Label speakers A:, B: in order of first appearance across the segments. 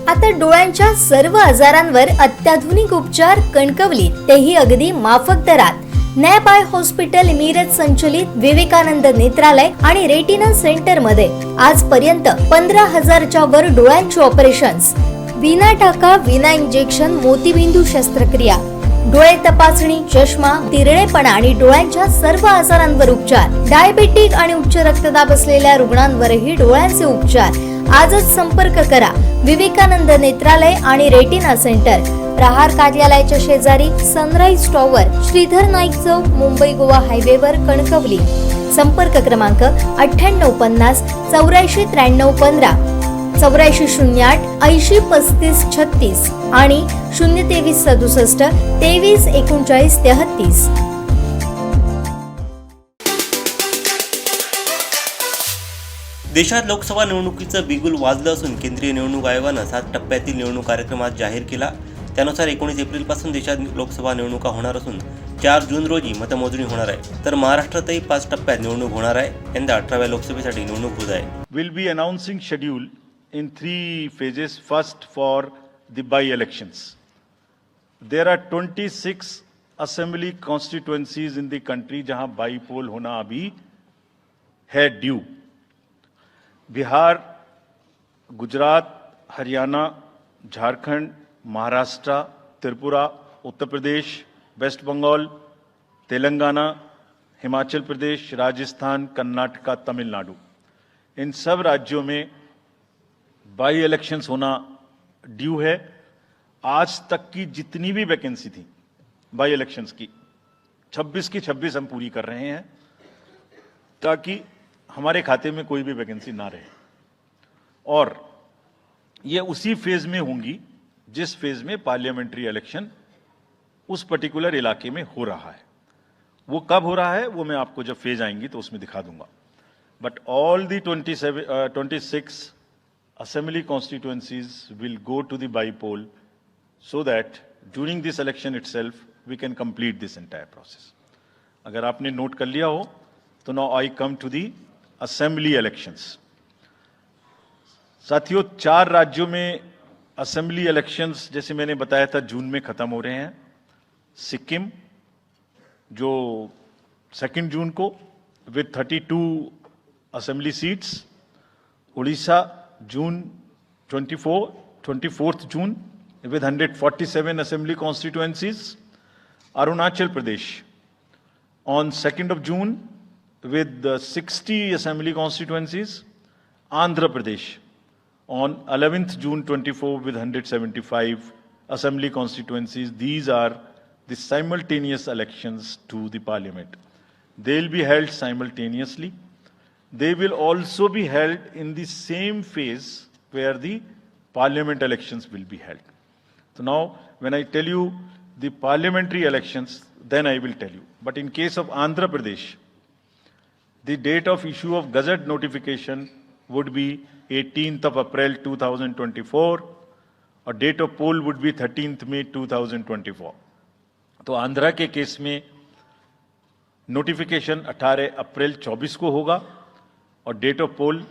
A: आता डोळ्यांच्या सर्व आजारांवर अत्याधुनिक उपचार कणकवलीत, तेही अगदी माफक दरात. नॅप आय हॉस्पिटल मिरज संचलित विवेकानंद नेत्रालय आणि रेटिना सेंटर मध्ये आजपर्यंत 15,000च्या वर डोळ्यांची ऑपरेशन्स, विना टाका विना इंजेक्शन मोतीबिंदू शस्त्रक्रिया, डोळे तपासणी, चष्मा, तिरळेपणा आणि डोळ्यांच्या सर्व आजारांवर उपचार. डायबेटिक आणि उच्च रक्तदाब असलेल्या रुग्णांवरही डोळ्यांचे उपचार. आजच संपर्क करा विवेकानंद नेत्रालय आणि रेटिना सेंटर, प्रहार कार्यालयाच्या शेजारी, सनराइज टॉवर, श्रीधर नाईक चौक, मुंबई गोवा हायवेवर, कणकवली. संपर्क क्रमांक 9850 84 93 15, 8408 80 35 36 आणि 023 67 23 39 33.
B: देशात लोकसभा निवडणुकीचं बिगुल वाजलं असून केंद्रीय निवडणूक आयोगानं 7 टप्प्यातील निवडणूक कार्यक्रम आज जाहीर केला. त्यानुसार 19 एप्रिलपासून देशात लोकसभा निवडणुका होणार असून 4 जून रोजी मतमोजणी होणार आहे. तर महाराष्ट्रातही 5 टप्प्यात निवडणूक होणार आहे. यंदा 18व्या लोकसभेसाठी निवडणूक होत आहे.
C: We'll be announcing schedule in 3 phases. First, for the by-elections. There are 26 assembly constituencies in the country जहां by-poll होना अभी है due. बिहार, गुजरात, हरियाणा, झारखंड, महाराष्ट्र, त्रिपुरा, उत्तर प्रदेश, वेस्ट बंगाल, तेलंगाना, हिमाचल प्रदेश, राजस्थान, कर्नाटका, तमिलनाडु, इन सब राज्यों में बाई इलेक्शंस होना ड्यू है. आज तक की जितनी भी वैकेंसी थी बाई इलेक्शंस की 26 की 26 हम पूरी कर रहे हैं ताकि हमारे खाते में कोई भी वैकेंसी ना रहे. और ये उसी फेज में होंगी जिस फेज में पार्लियामेंट्री इलेक्शन उस पर्टिकुलर इलाके में हो रहा है. वो कब हो रहा है वो मैं आपको जब फेज आएंगी तो उसमें दिखा दूंगा. But all the 26 assembly constituencies will go to the by-poll so that during this election itself we can complete this entire process. अगर आपने नोट कर लिया हो तो now I come to the assembly elections. साथियों, 4 राज्यों में असेंबली इलेक्शंस जैसे मैंने बताया था जून में खत्म हो रहे हैं. सिक्किम जो 2 जून को with 32 assembly seats, Orissa June 24th June with 147 assembly constituencies, Arunachal Pradesh on 2nd of June with 60 assembly constituencies, Andhra Pradesh on 11th June 24 with 175 assembly constituencies. These are the simultaneous elections to the parliament. They will be held simultaneously. They will also be held in the same phase where the parliament elections will be held. So now, when I tell you the parliamentary elections, then I will tell you. But in case of Andhra Pradesh, the date of issue of Gazette notification would be 18th of April 2024, or date of poll would be 13th May 2024. तो आंध्रा के case में notification 18 अप्रैल 24 को होगा और date of pole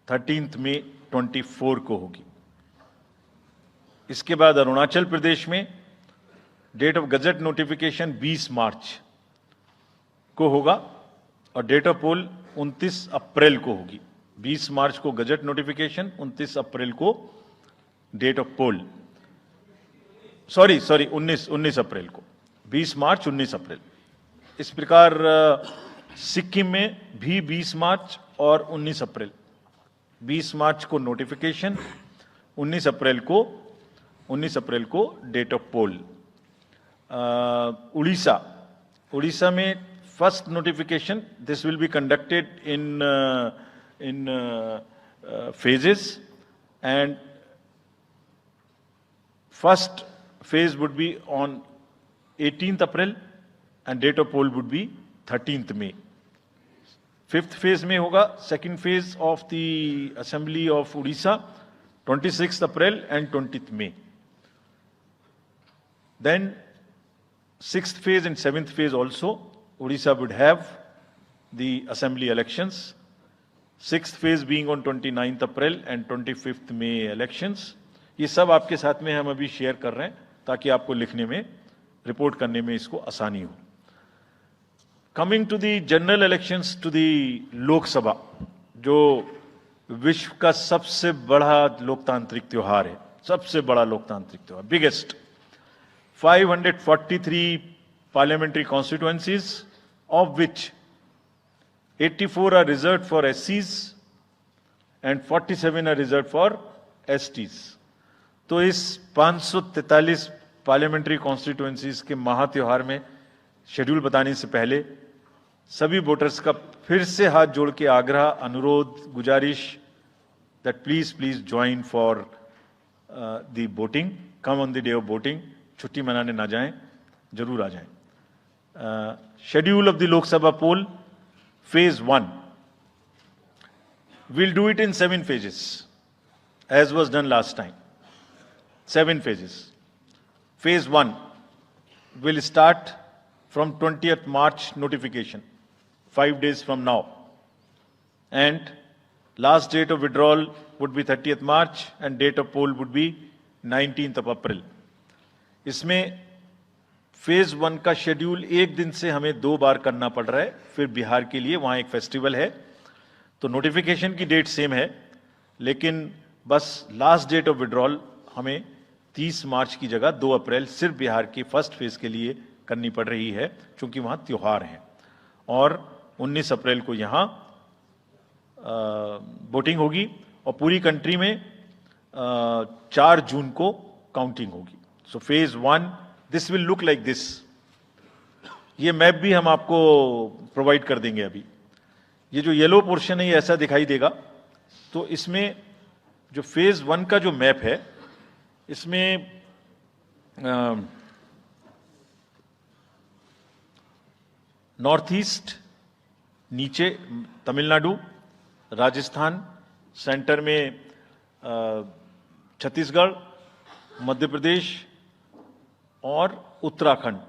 C: 13th May 24 को होगी. इसके बाद अरुणाचल प्रदेश में डेट ऑफ गजट नोटिफिकेशन 20 मार्च को होगा और डेट ऑफ पोल 29 अप्रैल को होगी. 20 मार्च को गजट नोटिफिकेशन, 29 अप्रैल को डेट ऑफ पोल. सॉरी 19 अप्रैल को. 20 मार्च 19 अप्रैल. इस प्रकार सिक्किम में भी 20 मार्च और 19 अप्रैल. 20 मार्च को नोटिफिकेशन, 19 अप्रैल को डेट ऑफ पोल. उड़ीसा में first notification, this will be conducted in phases, and first phase would be on 18th April and date of poll would be 13th May. 5th phase में होगा second phase of the assembly of Odisha 26th April and 20th May. Then 6th phase and 7th phase also Odisha would have the assembly elections. 6th phase being on 29th April and 25th May elections. ये सब आपके साथ में हम अभी share कर रहे हैं ताकि आपको लिखने में, रिपोर्ट करने में इसको आसानी हो। Coming to the general elections to the Lok Sabha, जो विश्व का सबसे बड़ा लोकतांत्रिक त्योहार है, सबसे बड़ा लोकतांत्रिक त्योहार, biggest, 543 parliamentary constituencies, of which 84 are reserved for SCs and 47 are reserved for STs. तो इस 543 पार्लियामेंट्री कॉन्स्टिट्यूएंसीज के महात्योहार में शेड्यूल बताने से पहले सभी वोटर्स का फिर से हाथ जोड़ के आग्रह, अनुरोध, गुजारिश that please join for the voting, come on the day of voting, छुट्टी मनाने ना जाएं, जरूर आ जाएं। Schedule of the Lok Sabha poll, phase 1. We'll do it in 7 phases, as was done last time. 7 phases. Phase 1 will start from 20th March notification, 5 days from now. And last date of withdrawal would be 30th March and date of poll would be 19th of April. इसमें phase 1 का schedule एक दिन से हमें 2 बार करना पड़ रहा है, फिर बिहार के लिए वहां एक फेस्टिवल है, तो नोटिफिकेशन की डेट सेम है, लेकिन बस लास्ट डेट ऑफ विड्रॉल हमें 30 मार्च की जगह 2 अप्रैल सिर्फ बिहार की फर्स्ट फेज के लिए करनी पड़ रही है, क्योंकि वहां त्योहार है। और 19 अप्रैल को यहां वोटिंग होगी और पूरी कंट्री में 4 जून को काउंटिंग होगी। So phase 1 this will look like this. ये मैप भी हम आपको प्रोवाइड कर देंगे। अभी ये जो येलो पोर्शन है ये ऐसा दिखाई देगा। तो इसमें जो फेज 1 का जो मैप है, इसमें नॉर्थ ईस्ट, नीचे तमिलनाडु, राजस्थान, सेंटर में छत्तीसगढ़, मध्य प्रदेश और उत्तराखंड,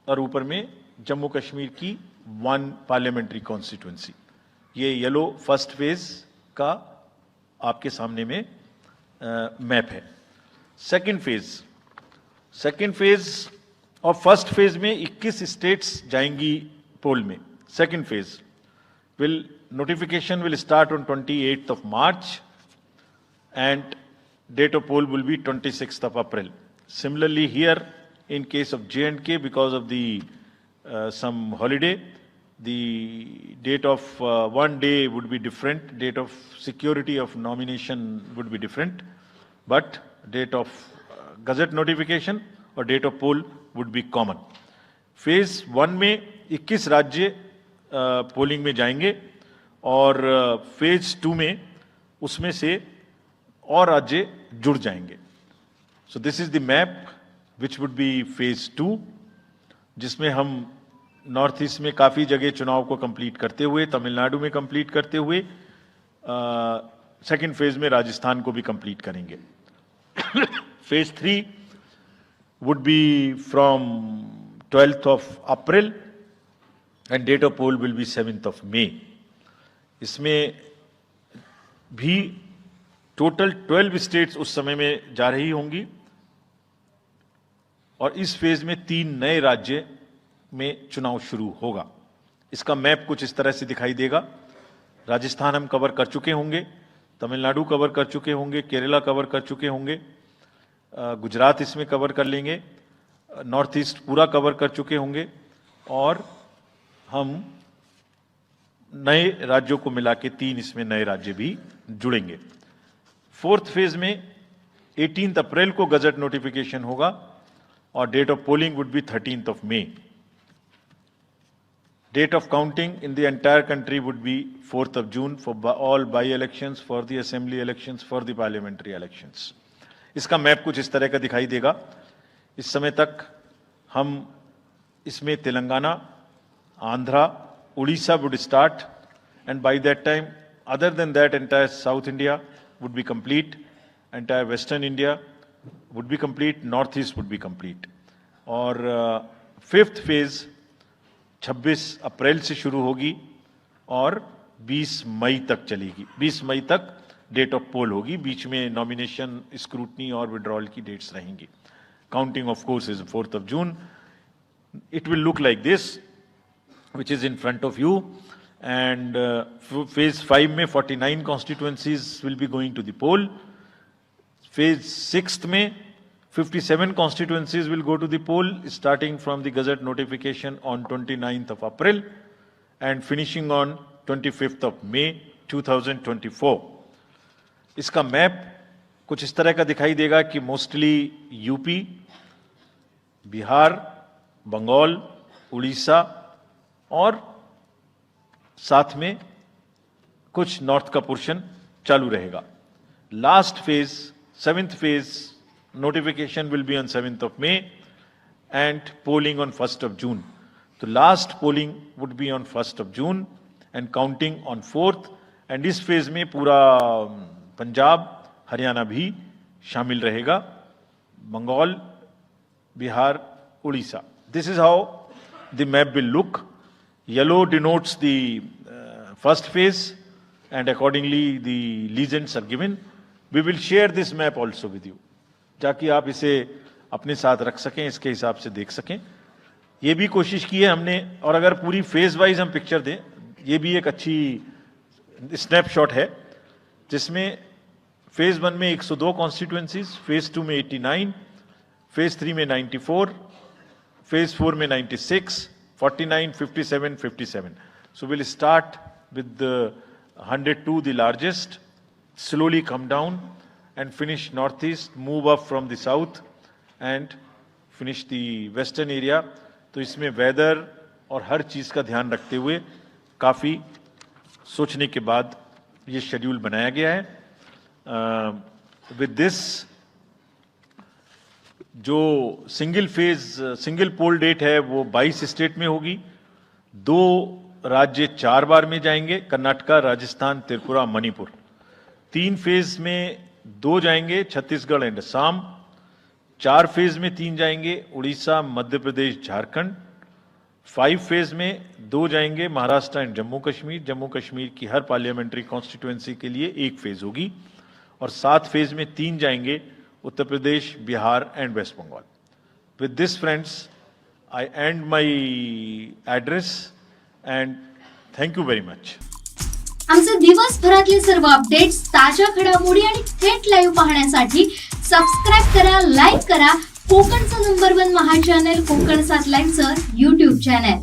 C: और ऊपर में जम्मू कश्मीर की 1 पार्लियामेंट्री कॉन्स्टिट्यूएंसी। ये येलो फर्स्ट फेज का आपके सामने में मैप है। सेकंड फेज और फर्स्ट फेज में 21 स्टेट्स जाएंगी पोल में। Second phase notification will start on 28th of March and date of poll will be 26th of April. Similarly here, in case of J&K, because of the some holiday, the date of one day would be different, date of security of nomination would be different, but date of gazette notification और date of poll would be common. Phase 1 में 21 राज्य polling में जाएंगे और phase 2 में उसमें से और राज्य जुड़ जाएंगे। So this is the map which would be phase 2, जिसमें हम नॉर्थ ईस्ट में काफी जगह चुनाव को कंप्लीट करते हुए, तमिलनाडु में कंप्लीट करते हुए, सेकंड फेज में राजस्थान को भी कंप्लीट करेंगे। Phase 3 would be from 12th of April and date of poll will be 7th of May. इसमें भी टोटल 12 स्टेट्स उस समय में जा रही होंगी और इस फेज में 3 नए राज्य में चुनाव शुरू होगा। इसका मैप कुछ इस तरह से दिखाई देगा। राजस्थान हम कवर कर चुके होंगे, तमिलनाडु कवर कर चुके होंगे, केरला कवर कर चुके होंगे, गुजरात इसमें कवर कर लेंगे, नॉर्थ ईस्ट पूरा कवर कर चुके होंगे और हम नए राज्यों को मिला के 3 इसमें नए राज्य भी जुड़ेंगे। फोर्थ फेज में 18 अप्रैल को गजट नोटिफिकेशन होगा और date of polling would be 13th of May. Date of counting in the entire country would be 4th of June for all by-elections, for the assembly elections, for the parliamentary elections. इसका map कुछ इस तरह का दिखाई देगा। इस समय तक हम इसमें Telangana, Andhra, Orissa would start, and by that time, other than that, entire South India would be complete, entire Western India would be complete, North East would be complete. और फिफ्थ फेज 26 अप्रैल से शुरू होगी और 20 मई तक चलेगी। 20 मई तक डेट ऑफ पोल होगी, बीच में नॉमिनेशन, स्क्रूटनी और विड्रॉल की डेट्स रहेंगी. Counting of course is 4th of June. It will look like this, which is in front of you. And phase 5 में 49 constituencies will be going to the poll. Phase 6 में 57 constituencies will go to the poll, starting from the Gazette notification on 29th of April and finishing on 25th of May 2024. इसका map कुछ इस तरह का दिखाई देगा कि मोस्टली यूपी, बिहार, बंगाल, उड़ीसा और साथ में कुछ नॉर्थ का पोर्शन चालू रहेगा. Last phase, 7th phase, notification will be on 7th of May and polling on 1st of June. तो last polling would be on 1st of June and counting on 4th. and इस phase में पूरा पंजाब, हरियाणा भी शामिल रहेगा, Bengal, Bihar, Orissa. This is how the map will look. Yellow denotes the first phase and accordingly the legends are given. We will share this map also with you, ताकि आप इसे अपने साथ रख सकें, इसके हिसाब से देख सकें. ये भी कोशिश की है हमने, और अगर पूरी फेज वाइज हम पिक्चर दें, ये भी एक अच्छी स्नैपशॉट है, जिसमें फेज 1 में 102 कॉन्स्टिट्यूएंसीज, फेज 2 में 89, फेज 3 में 94, फेज 4 में 96, 49, 57, 57. So we'll start with the 102, the largest, slowly come down and finish northeast, move up from the south and finish the western area. तो इसमें वेदर और हर चीज का ध्यान रखते हुए काफी सोचने के बाद ये शेड्यूल बनाया गया है. विद दिस जो सिंगल पोल डेट है वो 22 स्टेट में होगी. 2 राज्य 4 बार में जाएंगे, कर्नाटका, राजस्थान, त्रिपुरा, मणिपुर. 3 फेज में 2 जाएंगे, छत्तीसगढ़ एंड असम. 4 फेज में 3 जाएंगे, उड़ीसा, मध्य प्रदेश, झारखंड. 5 फेज में 2 जाएंगे, महाराष्ट्र एंड जम्मू कश्मीर. जम्मू कश्मीर की हर पार्लियामेंट्री कॉन्स्टिट्यूएंसी के लिए 1 फेज होगी. और 7 फेज में 3 जाएंगे, Uttar Pradesh, Bihar and West Bengal. With this friends, I and my address and thank you very much.
A: आमचे दिवसभरातले सर्व अपडेट्स, ताज्या घडामोडी आणि थेट लाईव्ह पाहण्यासाठी सबस्क्राईब करा, लाईक करा कोकणचं नंबर 1 महा चॅनल कोकण 7 लाईव्हचं YouTube चॅनल.